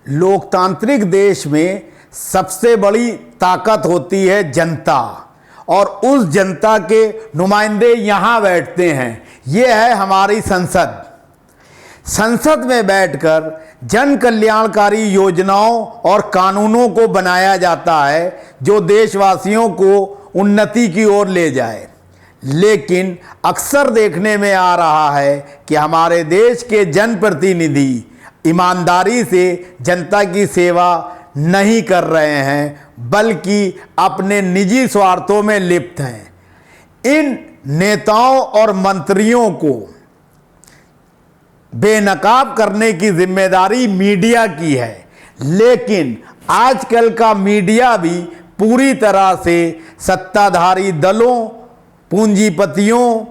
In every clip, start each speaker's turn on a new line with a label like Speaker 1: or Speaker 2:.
Speaker 1: लोकतांत्रिक देश में सबसे बड़ी ताकत होती है जनता, और उस जनता के नुमाइंदे यहाँ बैठते हैं। ये है हमारी संसद। संसद में बैठकर जन कल्याणकारी योजनाओं और कानूनों को बनाया जाता है जो देशवासियों को उन्नति की ओर ले जाए। लेकिन अक्सर देखने में आ रहा है कि हमारे देश के जनप्रतिनिधि ईमानदारी से जनता की सेवा नहीं कर रहे हैं, बल्कि अपने निजी स्वार्थों में लिप्त हैं। इन नेताओं और मंत्रियों को बेनकाब करने की जिम्मेदारी मीडिया की है, लेकिन आजकल का मीडिया भी पूरी तरह से सत्ताधारी दलों, पूंजीपतियों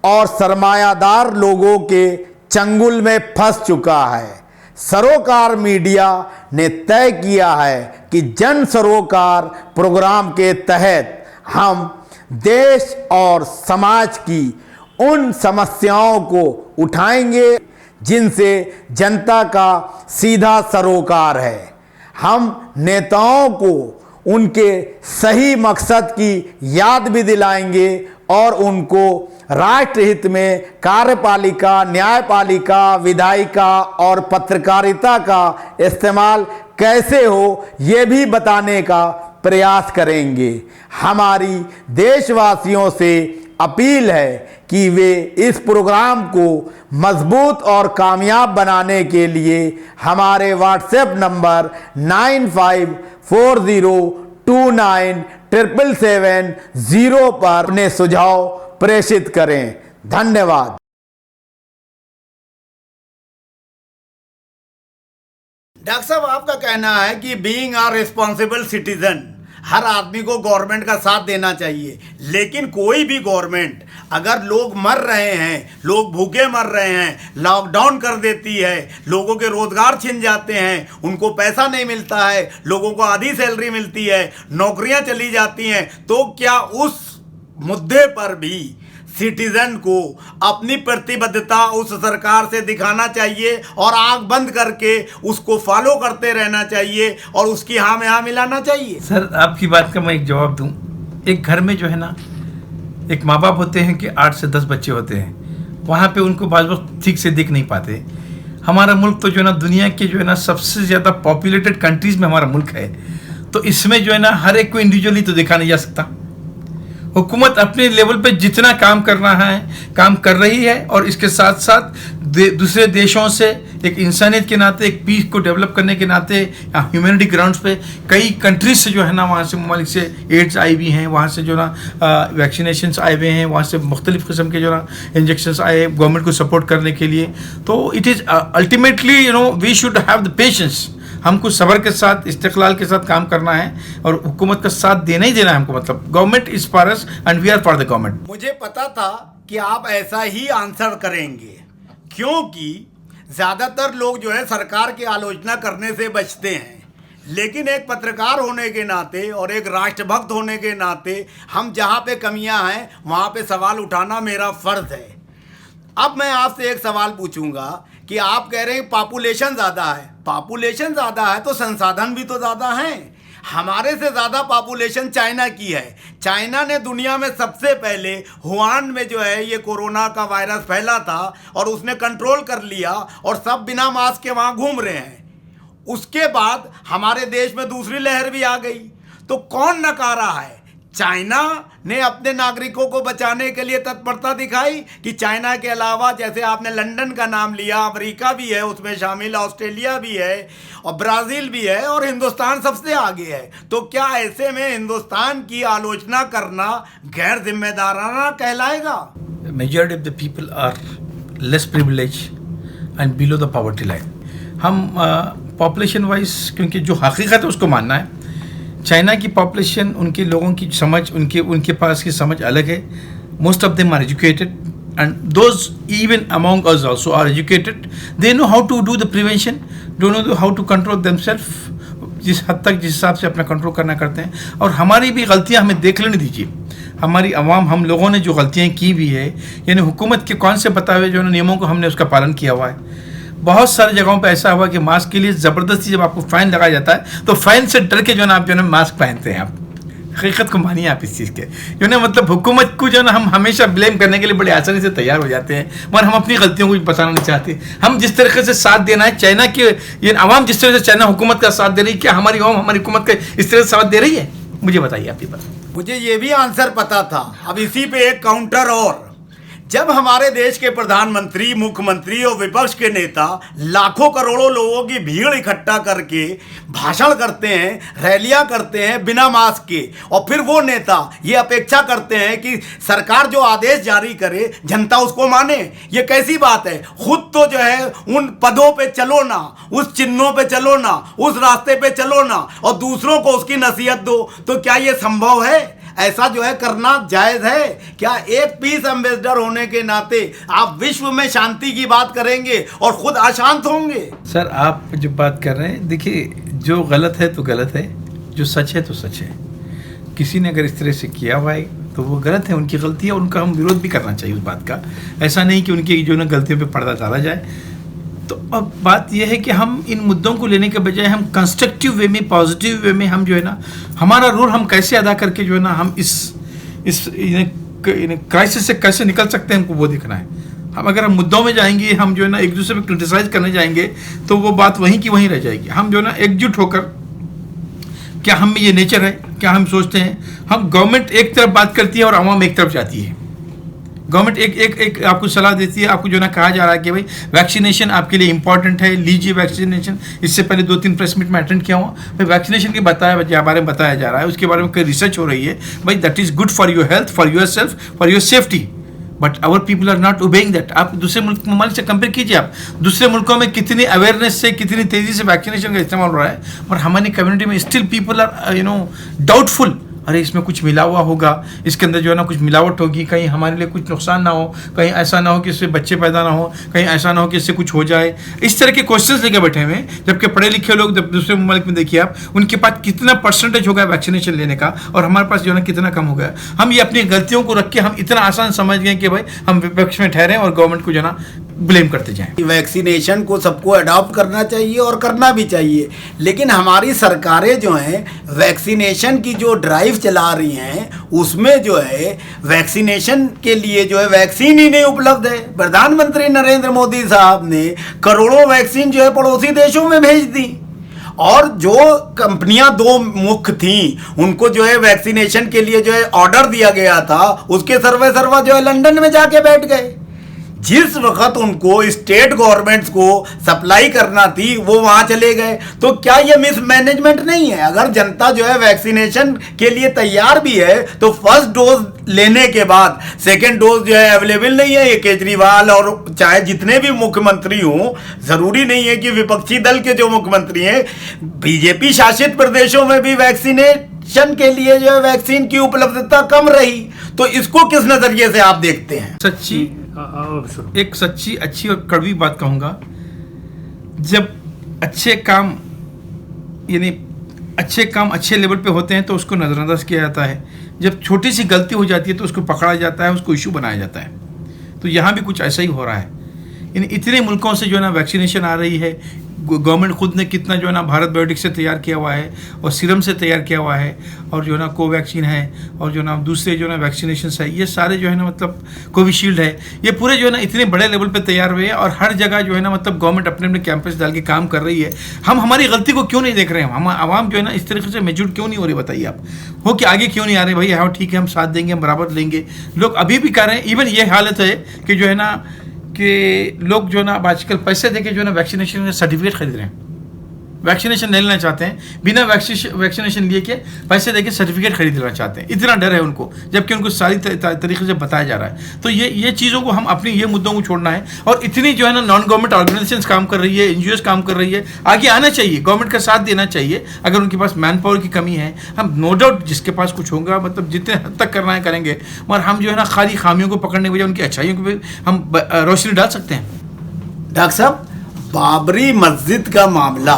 Speaker 1: और सरमायादार लोगों के चंगुल में फंस चुका है। सरोकार मीडिया ने तय किया है कि जन सरोकार प्रोग्राम के तहत हम देश और समाज की उन समस्याओं को उठाएंगे जिनसे जनता का सीधा सरोकार है। हम नेताओं को उनके सही मकसद की याद भी दिलाएंगे और उनको राष्ट्रहित में कार्यपालिका, न्यायपालिका, विधायिका और पत्रकारिता का इस्तेमाल कैसे हो ये भी बताने का प्रयास करेंगे। हमारी देशवासियों से अपील है कि वे इस प्रोग्राम को मजबूत और कामयाब बनाने के लिए हमारे व्हाट्सएप नंबर 9540297770 पर अपने सुझाव प्रेषित करें। धन्यवाद।
Speaker 2: डॉक्टर साहब, आपका कहना है कि बीइंग अ रिस्पॉन्सिबल सिटीजन हर आदमी को गवर्नमेंट का साथ देना चाहिए, लेकिन कोई भी गवर्नमेंट अगर लोग मर रहे हैं, लोग भूखे मर रहे हैं, लॉकडाउन कर देती है, लोगों के रोजगार छिन जाते हैं, उनको पैसा नहीं मिलता है, लोगों को आधी सैलरी मिलती है, नौकरियां चली जाती हैं, तो क्या उस मुद्दे पर भी सिटीजन को अपनी प्रतिबद्धता उस सरकार से दिखाना चाहिए और आंख बंद करके उसको फॉलो करते रहना चाहिए और उसकी हाँ में हाँ मिलाना चाहिए?
Speaker 3: सर, आपकी बात का मैं एक जवाब दूं। एक घर में जो है ना, एक माँ बाप होते हैं कि 8 से 10 बच्चे होते हैं, वहाँ पे उनको बाज़ वक्त ठीक से दिख नहीं पाते। हमारा मुल्क तो जो है ना दुनिया के जो है ना सबसे ज़्यादा पॉपुलेटेड कंट्रीज़ में हमारा मुल्क है, तो इसमें जो है ना हर एक को इंडिविजुअली तो देखा नहीं जा सकता। हुकूमत अपने लेवल पे जितना काम करना है काम कर रही है, और इसके साथ साथ दूसरे देशों से एक इंसानियत के नाते, एक पीस को डेवलप करने के नाते, ह्यूमैनिटी ग्राउंड्स पे कई कंट्रीज से जो है ना, वहाँ से ममालिक से एड्स आई भी हैं, वहाँ से जो ना वैक्सीनेशंस आए हुए हैं, वहाँ से मुख्तलिफ़ किस्म के जो ना इंजेक्शंस आए गवर्नमेंट को सपोर्ट करने के लिए। तो it is ultimately we should have the patience. हमको सब्र के साथ, इस्तिक़लाल के साथ काम करना है और हुकूमत का साथ देना ही देना है हमको। मतलब government is for us and we are for the government.
Speaker 2: मुझे पता था कि आप ऐसा ही आंसर करेंगे, क्योंकि ज़्यादातर लोग जो है सरकार की आलोचना करने से बचते हैं, लेकिन एक पत्रकार होने के नाते और एक राष्ट्रभक्त होने के नाते हम जहाँ पे कमियाँ हैं वहाँ पे सवाल उठाना मेरा फ़र्ज़ है। अब मैं आपसे एक सवाल पूछूंगा कि आप कह रहे हैं पॉपुलेशन ज़्यादा है, पॉपुलेशन ज़्यादा है तो संसाधन भी तो ज़्यादा हैं। हमारे से ज़्यादा पॉपुलेशन चाइना की है। चाइना ने दुनिया में सबसे पहले वुहान में जो है ये कोरोना का वायरस फैला था और उसने कंट्रोल कर लिया और सब बिना मास्क के वहाँ घूम रहे हैं। उसके बाद हमारे देश में दूसरी लहर भी आ गई, तो कौन नकारा है? चाइना ने अपने नागरिकों को बचाने के लिए तत्परता दिखाई कि चाइना के अलावा, जैसे आपने लंदन का नाम लिया, अमेरिका भी है उसमें शामिल, ऑस्ट्रेलिया भी है और ब्राज़ील भी है और हिंदुस्तान सबसे आगे है। तो क्या ऐसे में हिंदुस्तान की आलोचना करना गैर जिम्मेदाराना कहलाएगा?
Speaker 3: Majority of the people are less privilege and below the poverty line. हम पॉपुलेशन वाइज, क्योंकि जो हकीकत है उसको मानना है। चाइना की पॉपुलेशन, उनके लोगों की समझ, उनके पास की समझ अलग है। Most of them are educated and those even among us also are educated. They know how to do the prevention, don't know how to control themself. जिस हद तक जिस हिसाब से अपना कंट्रोल करना करते हैं। और हमारी भी गलतियां हमें देख लेने दीजिए। हमारी अवाम, हम लोगों ने जो गलतियां की भी है, यानी हुकूमत के कौन से बताए हुए जो नियमों को हमने उसका पालन किया हुआ है। बहुत सारी जगहों पे ऐसा हुआ कि मास्क के लिए ज़बरदस्ती जब आपको फ़ाइन लगाया जाता है तो फ़ाइन से डर के जो है ना आप जो है ना मास्क पहनते हैं। आप हकीकत को मानिए आप इस चीज़ के, जो ना मतलब हुकूमत को जो ना हम हमेशा ब्लेम करने के लिए बड़े आसानी से तैयार हो जाते हैं, मगर हम अपनी गलतियों को बताना नहीं चाहते। हम जिस तरीके से साथ देना है चाइना के ये आवाम, जिस तरह से चाइना हुकूमत का साथ दे रही है, क्या हमारी आवाम हमारी हुकूमत का इस तरह से साथ दे रही है? मुझे बताइए आप ये बात।
Speaker 2: मुझे ये भी आंसर पता था। अब इसी पे एक काउंटर और, जब हमारे देश के प्रधानमंत्री, मुख्यमंत्री और विपक्ष के नेता लाखों करोड़ों लोगों की भीड़ इकट्ठा करके भाषण करते हैं, रैलियां करते हैं बिना मास्क के, और फिर वो नेता ये अपेक्षा करते हैं कि सरकार जो आदेश जारी करे जनता उसको माने, ये कैसी बात है? खुद तो जो है उन पदों पे चलो ना, उस चिन्हों पे चलो ना, उस रास्ते पे चलो ना, और दूसरों को उसकी नसीहत दो, तो क्या ये संभव है? ऐसा जो है करना जायज़ है क्या? एक पीस एम्बेसडर होने के नाते आप विश्व में शांति की बात करेंगे और खुद अशांत होंगे?
Speaker 3: सर आप जो बात कर रहे हैं, देखिए जो गलत है तो गलत है, जो सच है तो सच है। किसी ने अगर इस तरह से किया हुआ है तो वो गलत है, उनकी गलती है, उनका हम विरोध भी करना चाहिए उस बात का। ऐसा नहीं कि उनकी जो ना गलतियों पे पर्दा डाला जाए। तो अब बात यह है कि हम इन मुद्दों को लेने के बजाय हम कंस्ट्रक्टिव वे में, पॉजिटिव वे में हम जो है ना हमारा रोल हम कैसे अदा करके जो है ना हम इस क्राइसिस से कैसे निकल सकते हैं, हमको वो देखना है। हम अगर हम मुद्दों में जाएंगे, हम जो है ना एक दूसरे पे क्रिटिसाइज करने जाएंगे तो वो बात वहीं की वहीं रह जाएगी। हम जो है ना एकजुट होकर, क्या हम में ये नेचर है, क्या हम सोचते हैं, हम गवर्नमेंट एक तरफ बात करती है और आवाम एक तरफ जाती है। गवर्नमेंट एक आपको सलाह देती है, आपको जो ना कहा जा रहा है कि भाई वैक्सीनेशन आपके लिए इंपॉर्टेंट है, लीजिए वैक्सीनेशन। इससे पहले 2-3 प्रेस मीट में अटेंड किया हुआ, भाई वैक्सीनेशन के बारे में बताया जा रहा है, उसके बारे में कई रिसर्च हो रही है, भाई that is good for your health, for your self, for your safety, but our people are not obeying that. आप दूसरे मुल्क ममालिक से कंपेयर कीजिए, आप दूसरे मुल्कों में कितनी अवेयरनेस से, कितनी तेज़ी से वैक्सीनेशन का इस्तेमाल हो रहा है, और हमारी कम्युनिटी में स्टिल पीपल आर डाउटफुल। अरे इसमें कुछ मिला हुआ होगा, इसके अंदर जो है ना कुछ मिलावट होगी, कहीं हमारे लिए कुछ नुकसान ना हो, कहीं ऐसा ना हो कि इससे बच्चे पैदा ना हो, कहीं ऐसा ना हो कि इससे कुछ हो जाए। इस तरह के क्वेश्चंस लेके बैठे हुए हैं, जबकि पढ़े लिखे लोग जब दूसरे मुल्क में देखिए आप, उनके पास कितना परसेंटेज हो गया वैक्सीनेशन लेने का, और हमारे पास जो है ना कितना कम हो गया। हम ये अपनी गलतियों को रख के हम इतना आसान समझ गए कि भाई हम विपक्ष में ठहरें और गवर्नमेंट को जो है ना ब्लेम करते जाएं।
Speaker 2: वैक्सीनेशन को सबको अडॉप्ट करना चाहिए और करना भी चाहिए, लेकिन हमारी सरकारें जो हैं वैक्सीनेशन की जो ड्राइव चला रही हैं उसमें जो है वैक्सीनेशन के लिए जो है वैक्सीन ही नहीं उपलब्ध है। प्रधानमंत्री नरेंद्र मोदी साहब ने करोड़ों वैक्सीन जो है पड़ोसी देशों में भेज दी, और जो कंपनियां 2 मुख्य थीं उनको जो है वैक्सीनेशन के लिए जो है ऑर्डर दिया गया था, उसके सर्वा जो है लंदन में जाके बैठ गए। जिस वक्त उनको स्टेट गवर्नमेंट्स को सप्लाई करना थी वो वहां चले गए। तो क्या ये मिसमैनेजमेंट नहीं है? अगर जनता जो है वैक्सीनेशन के लिए तैयार भी है तो फर्स्ट डोज लेने के बाद सेकेंड डोज जो है अवेलेबल नहीं है। ये केजरीवाल और चाहे जितने भी मुख्यमंत्री हों, जरूरी नहीं है कि विपक्षी दल के जो मुख्यमंत्री हैं, बीजेपी शासित प्रदेशों में भी वैक्सीनेशन के लिए जो है वैक्सीन की उपलब्धता कम रही। तो इसको किस नजरिए से आप देखते हैं?
Speaker 3: एक सच्ची अच्छी और कड़वी बात कहूँगा, जब अच्छे काम अच्छे लेवल पे होते हैं तो उसको नज़रअंदाज किया जाता है, जब छोटी सी गलती हो जाती है तो उसको पकड़ा जाता है, उसको इशू बनाया जाता है। तो यहाँ भी कुछ ऐसा ही हो रहा है। इतने मुल्कों से जो है ना वैक्सीनेशन आ रही है, गवर्नमेंट खुद ने कितना जो है ना भारत बायोटेक से तैयार किया हुआ है और सीरम से तैयार किया हुआ है, और जो है ना कोवैक्सीन है, और जो है ना दूसरे जो है ना वैक्सीनेशन है, ये सारे जो है ना मतलब कोविशील्ड है, ये पूरे जो है ना इतने बड़े लेवल पे तैयार हुए हैं, और हर जगह जो है ना मतलब गवर्नमेंट अपने अपने कैंपस डाल के काम कर रही है। हम हमारी गलती को क्यों नहीं देख रहे हैं? हम आवाम जो है ना इस तरीके से मेच्योर क्यों नहीं हो रही? बताइए आप, हो कि आगे क्यों नहीं आ रहे? भाई हाँ ठीक है, हम साथ देंगे, हम बराबर लेंगे। लोग अभी भी कर रहे हैं। इवन ये हालत है कि जो है ना कि लोग जो है ना आजकल पैसे देके जो है ना वैक्सीनेशन का सर्टिफिकेट खरीद रहे हैं। वैक्सीनेशन नहीं लेना चाहते हैं, बिना वैक्सीनेशन लिए के पैसे देके सर्टिफिकेट खरीद लेना चाहते हैं। इतना डर है उनको, जबकि उनको सारी तरीके से बताया जा रहा है। तो ये चीज़ों को हम अपनी ये मुद्दों को छोड़ना है। और इतनी जो है ना नॉन गवर्नमेंट ऑर्गेनाइजेशंस काम कर रही है, NGOs काम कर रही है, आगे आना चाहिए, गवर्नमेंट का साथ देना चाहिए। अगर उनके पास मैन पावर की कमी है, हम नो डाउट जिसके पास कुछ होगा मतलब जितने हद तक करना है करेंगे, मगर हम जो है ना खाली खामियों को पकड़ने के बजाय उनकी अच्छाइयों को भी हम रोशनी डाल सकते हैं।
Speaker 2: डॉक्टर साहब, बाबरी मस्जिद का मामला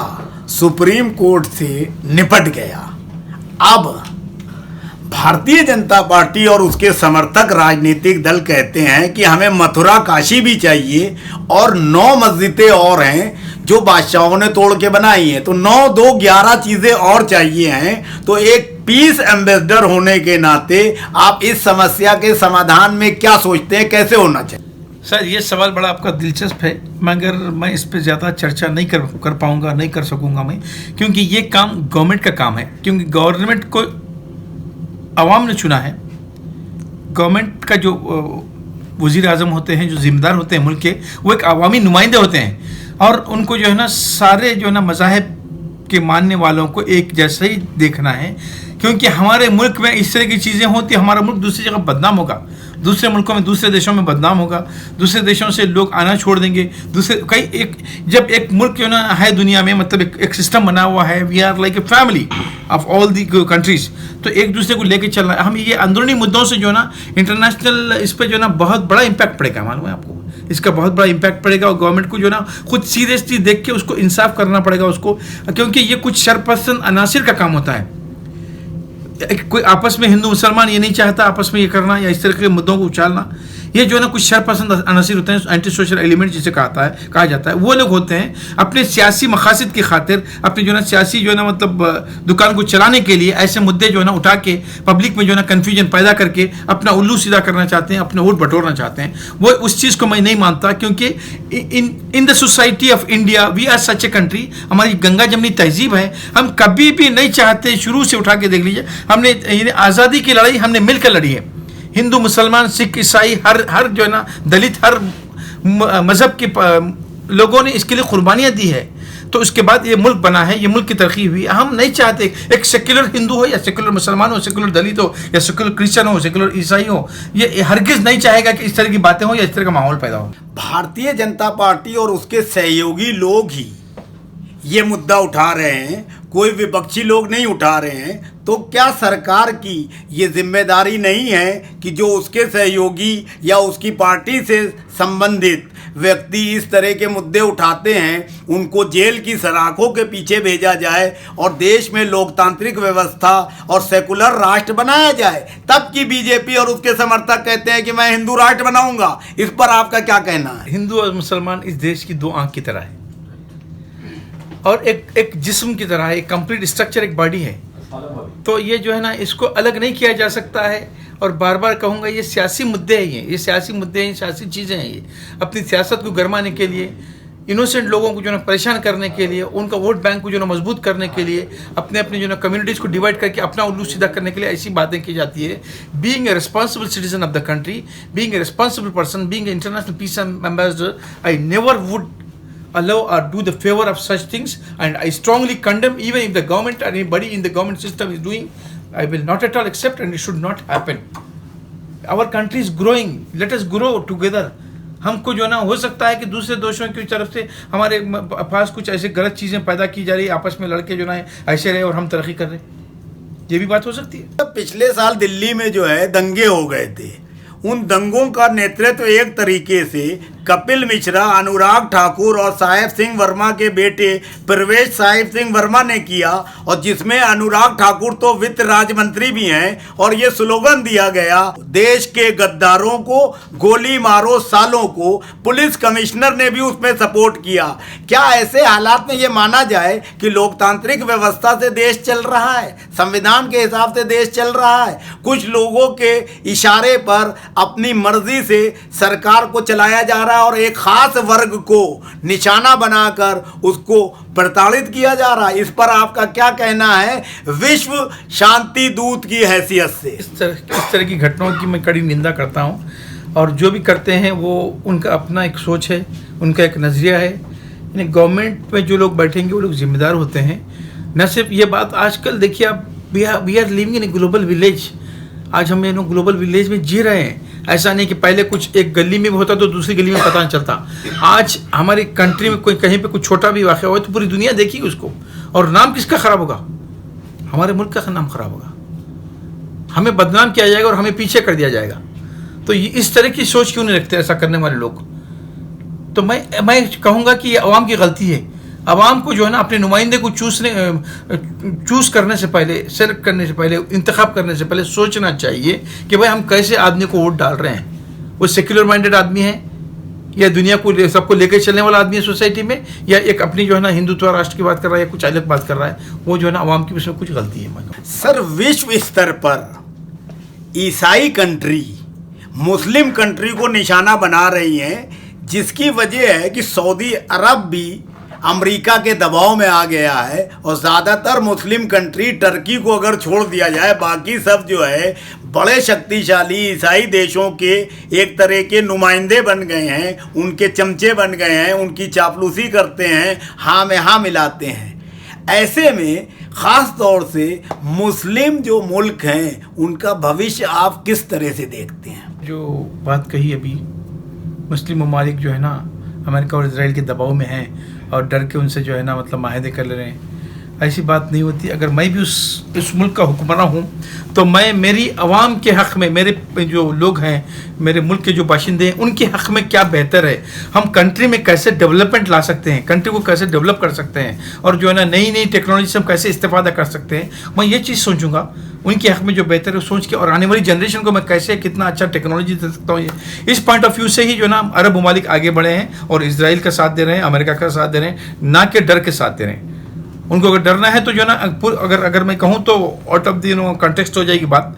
Speaker 2: सुप्रीम कोर्ट से निपट गया। अब भारतीय जनता पार्टी और उसके समर्थक राजनीतिक दल कहते हैं कि हमें मथुरा काशी भी चाहिए और 9 मस्जिदें और हैं जो बादशाहों ने तोड़ के बनाई हैं, तो 9, 2, 11 चीज़ें और चाहिए हैं। तो एक पीस एम्बेसडर होने के नाते आप इस समस्या के समाधान में क्या सोचते हैं, कैसे होना चाहिए?
Speaker 3: सर, ये सवाल बड़ा आपका दिलचस्प है, मगर मैं इस पर ज़्यादा चर्चा नहीं कर पाऊँगा, नहीं कर सकूँगा मैं, क्योंकि ये काम गवर्नमेंट का काम है। क्योंकि गवर्नमेंट को आवाम ने चुना है। गवर्नमेंट का जो वज़ीर आज़म होते हैं, जो ज़िम्मेदार होते हैं मुल्क के, वो एक अवामी नुमाइंदे होते हैं और उनको जो है ना सारे जो है ना मज़ाहिब के मानने वालों को एक जैसा ही देखना है। क्योंकि हमारे मुल्क में इस तरह की चीज़ें होती, हमारा मुल्क दूसरी जगह बदनाम होगा, दूसरे मुल्कों में, दूसरे देशों में बदनाम होगा, दूसरे देशों से लोग आना छोड़ देंगे। जब एक मुल्क जो ना है दुनिया में, मतलब एक सिस्टम बना हुआ है, we are like a family of all the countries, तो एक दूसरे को लेके चलना है। हम ये अंदरूनी मुद्दों से जो ना इंटरनेशनल इस पर जो ना बहुत बड़ा इम्पैक्ट पड़ेगा, मालूम है आपको, इसका बहुत बड़ा इम्पैक्ट पड़ेगा और गवर्नमेंट को जो ना खुद सीरियसली देख के उसको इंसाफ करना पड़ेगा उसको, क्योंकि ये कुछ शरपसंद अनासिर का काम होता है। कोई आपस में हिंदू मुसलमान ये नहीं चाहता आपस में ये करना या इस तरह के मुद्दों को उछालना। ये जो है ना कुछ शरपसंद अनासिर होते हैं, एंटी सोशल एलिमेंट जिसे कहा जाता है, वो लोग होते हैं अपने सियासी मकासद की खातिर, अपने जो है ना सियासी जो है ना मतलब दुकान को चलाने के लिए ऐसे मुद्दे जो है ना उठा के पब्लिक में जो है ना कन्फ्यूजन पैदा करके अपना उल्लू सीधा करना चाहते हैं, अपने वोट बटोरना चाहते हैं। वो उस चीज़ को मैं नहीं मानता, क्योंकि in the society of India we are such a country, हमारी गंगा जमनी तहजीब है। हम कभी भी नहीं चाहते, शुरू से उठा के देख लीजिए, हमने आज़ादी की लड़ाई हमने मिलकर लड़ी है। हिंदू, मुसलमान, सिख, ईसाई, हर जो है ना दलित, हर मज़हब के लोगों ने इसके लिए कुर्बानियाँ दी है। तो उसके बाद ये मुल्क बना है, ये मुल्क की तरक्की हुई। हम नहीं चाहते एक सेक्युलर हिंदू हो या सेक्युलर मुसलमान हो, सेक्युलर दलित हो या सेक्युलर क्रिश्चियन हो, सेक्युलर ईसाई हो, ये हरगिज़ नहीं चाहेगा कि इस तरह की बातें हो या इस तरह का माहौल पैदा हो।
Speaker 2: भारतीय जनता पार्टी और उसके सहयोगी लोग ही ये मुद्दा उठा रहे हैं, कोई विपक्षी लोग नहीं उठा रहे हैं। तो क्या सरकार की ये जिम्मेदारी नहीं है कि जो उसके सहयोगी या उसकी पार्टी से संबंधित व्यक्ति इस तरह के मुद्दे उठाते हैं उनको जेल की सलाखों के पीछे भेजा जाए और देश में लोकतांत्रिक व्यवस्था और सेकुलर राष्ट्र बनाया जाए? तब की बीजेपी और उसके समर्थक कहते हैं कि मैं हिंदू राष्ट्र बनाऊंगा। इस पर आपका क्या कहना है?
Speaker 3: हिंदू और मुसलमान इस देश की 2 आंख की तरह है और एक जिस्म की तरह है, एक कंप्लीट स्ट्रक्चर, एक बॉडी है। तो ये जो है ना इसको अलग नहीं किया जा सकता है। और बार बार कहूँगा, ये सियासी मुद्दे हैं, ये सियासी मुद्दे हैं, सियासी चीज़ें हैं। ये अपनी सियासत को गरमाने के लिए, इनोसेंट लोगों को जो ना परेशान करने के लिए, उनका वोट बैंक को जो ना मजबूत करने के लिए, अपने जो ना कम्युनिटीज़ को डिवाइड करके अपना उल्लू सीधा करने के लिए ऐसी बातें की जाती है। Being a responsible citizen of the country, being a responsible person, being a international piece ambassador, I never would allow or do the favor of such things, and I strongly condemn, even if the government or anybody in the government system is doing, I will not at all accept, and it should not happen. Our country is growing, let us grow together. हमको जो ना हो सकता है कि दूसरे देशों की तरफ से हमारे पास कुछ ऐसे गलत चीज़ें पैदा की जा रही है, आपस में लड़के जो ना ऐसे रहे और हम तरक्की कर रहे, ये भी बात हो सकती है।
Speaker 2: पिछले साल दिल्ली में जो है दंगे हो गए थे, उन दंगों का नेतृत्व एक तरीके से कपिल मिश्रा, अनुराग ठाकुर और साहेब सिंह वर्मा के बेटे प्रवेश साहिब सिंह वर्मा ने किया, और जिसमें अनुराग ठाकुर तो वित्त राज्य मंत्री भी हैं। और ये स्लोगन दिया गया, देश के गद्दारों को गोली मारो सालों को। पुलिस कमिश्नर ने भी उसमें सपोर्ट किया। क्या ऐसे हालात में ये माना जाए कि लोकतांत्रिक व्यवस्था से देश चल रहा है, संविधान के हिसाब से देश चल रहा है? कुछ लोगों के इशारे पर अपनी मर्जी से सरकार को चलाया जा रहा है और एक खास वर्ग को निशाना बनाकर उसको प्रताड़ित किया जा रहा है। इस पर आपका क्या कहना है विश्व शांति दूत की हैसियत से?
Speaker 3: इस तरह की घटनाओं की मैं कड़ी निंदा करता हूँ, और जो भी करते हैं वो उनका अपना एक सोच है, उनका एक नज़रिया है। यानी गवर्नमेंट में जो लोग बैठेंगे वो लोग जिम्मेदार होते हैं। न सिर्फ ये बात, आजकल देखिए आप, we are living in a global village. आज हम लोग ग्लोबल विलेज में जी रहे हैं। ऐसा नहीं कि पहले कुछ एक गली में भी होता तो दूसरी गली में पता नहीं चलता। आज हमारी कंट्री में कोई कहीं पे कुछ छोटा भी वाक़या हो तो पूरी दुनिया देखी उसको, और नाम किसका ख़राब होगा? हमारे मुल्क का नाम ख़राब होगा, हमें बदनाम किया जाएगा और हमें पीछे कर दिया जाएगा। तो ये इस तरह की सोच क्यों नहीं रखते ऐसा करने वाले लोग? तो मैं कहूँगा कि ये अवाम की गलती है। आवाम को जो है ना अपने नुमाइंदे को चूज करने से पहले, सेलेक्ट करने से पहले, इंतखाब करने से पहले सोचना चाहिए कि भाई हम कैसे आदमी को वोट डाल रहे हैं। वो सेक्युलर माइंडेड आदमी है या दुनिया को सबको लेकर चलने वाला आदमी है सोसाइटी में, या एक अपनी जो है ना हिंदुत्व राष्ट्र की बात कर रहा है या कुछ अलग बात कर रहा है। वो जो है ना आवाम की उसमें कुछ गलती है।
Speaker 2: सर, विश्व स्तर पर ईसाई कंट्री मुस्लिम कंट्री को निशाना बना रही हैं, जिसकी वजह है कि सऊदी अरब भी अमेरिका के दबाव में आ गया है और ज़्यादातर मुस्लिम कंट्री, टर्की को अगर छोड़ दिया जाए, बाकी सब जो है बड़े शक्तिशाली ईसाई देशों के एक तरह के नुमाइंदे बन गए हैं, उनके चमचे बन गए हैं, उनकी चापलूसी करते हैं, हाँ में हाँ मिलाते हैं। ऐसे में ख़ास तौर से मुस्लिम जो मुल्क हैं उनका भविष्य आप किस तरह से देखते हैं?
Speaker 3: जो बात कही अभी, मुस्लिम ममालिक जो है ना अमेरिका और इजराइल के दबाव में हैं और डर के उनसे जो है ना मतलब माहिदे कर ले रहे हैं, ऐसी बात नहीं होती। अगर मैं भी उस मुल्क का हुक्मरान हूँ तो मैं मेरी आवाम के हक़ में, मेरे जो लोग हैं, मेरे मुल्क के जो बाशिंदे हैं, उनके हक़ में क्या बेहतर है, हम कंट्री में कैसे डेवलपमेंट ला सकते हैं, कंट्री को कैसे डेवलप कर सकते हैं, और जो है ना नई नई टेक्नोलॉजी से हम कैसे इस्तेफादा कर सकते हैं, मैं ये चीज़ सोचूंगा। उनके हक़ में जो बेहतर है सोच के, और आने वाली जनरेशन को मैं कैसे कितना अच्छा टेक्नोलॉजी दे सकता हूँ, इस पॉइंट ऑफ व्यू से ही जो है ना अरब ममालिक आगे बढ़े हैं और इसराइल का साथ दे रहे हैं, अमेरिका का साथ दे रहे हैं, ना कि डर के साथ दे रहे हैं। उनको अगर डरना है तो जो है ना अगर मैं कहूँ तो आउट ऑफ द कॉन्टेक्स्ट हो जाएगी बात।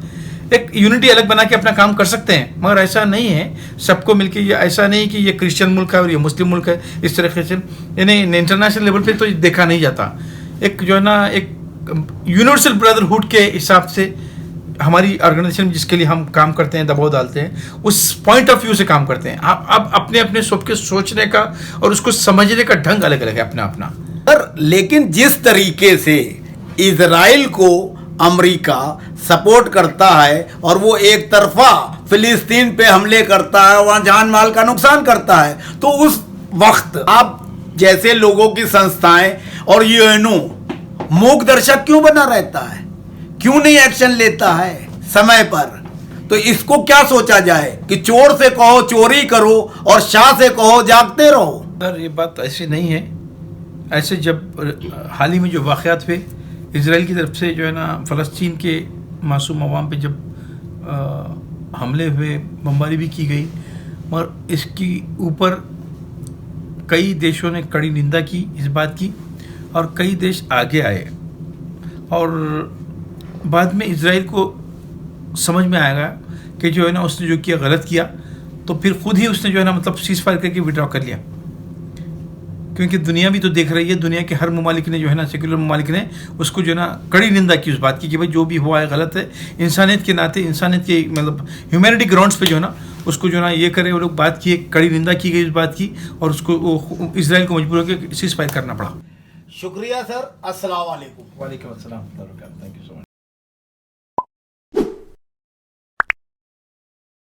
Speaker 3: एक यूनिटी अलग बना के अपना काम कर सकते हैं, मगर ऐसा नहीं है सबको मिलके, ये ऐसा नहीं कि ये क्रिश्चियन मुल्क है और ये मुस्लिम मुल्क है, इस तरीके से यानी इंटरनेशनल लेवल पे तो देखा नहीं जाता। एक जो है ना एक यूनिवर्सल ब्रदरहुड के हिसाब से हमारी ऑर्गेनाइजेशन जिसके लिए हम काम करते हैं, दबाव डालते हैं, उस पॉइंट ऑफ व्यू से काम करते हैं। अब अपने अपने सबके सोचने का और उसको समझने का ढंग अलग अलग है अपना अपना।
Speaker 2: लेकिन जिस तरीके से इजराइल को अमेरिका सपोर्ट करता है और वो एक तरफा फिलिस्तीन पे हमले करता है, वहाँ जान माल का नुकसान करता है, तो उस वक्त आप जैसे लोगों की संस्थाएं और यूएनओ मूक दर्शक क्यों बना रहता है, क्यों नहीं एक्शन लेता है समय पर? तो इसको क्या सोचा जाए कि चोर से कहो चोरी करो और शाह से कहो जागते रहो?
Speaker 3: सर, ये बात ऐसी नहीं है। ऐसे जब हाल ही में जो वाक़यात हुए इजराइल की तरफ से जो है ना फ़लस्तीन के मासूम अवाम पे जब हमले हुए, बमबारी भी की गई, मगर इसकी ऊपर कई देशों ने कड़ी निंदा की इस बात की और कई देश आगे आए, और बाद में इजराइल को समझ में आएगा कि जो है ना उसने जो किया गलत किया, तो फिर खुद ही उसने जो है ना मतलब सीज़ फायर करके विड्रॉ कर लिया। क्योंकि दुनिया भी तो देख रही है, दुनिया के हर ममालिक ने जो है ना, सेक्युलर ममालिक ने उसको जो है ना कड़ी निंदा की उस बात की कि भाई जो भी हुआ है गलत है। इंसानियत के नाते, इंसानियत के मतलब ह्यूमैनिटी ग्राउंड्स पे जो है ना उसको जो है ना ये करे, वो लोग बात की, कड़ी निंदा की गई उस बात की, और उसको इजराइल को मजबूर होकर सीज़ फायर करना पड़ा।
Speaker 2: शुक्रिया सर, अस्सलाम वालेकुम।
Speaker 3: वालेकुम अस्सलाम, थैंक यू सो मच।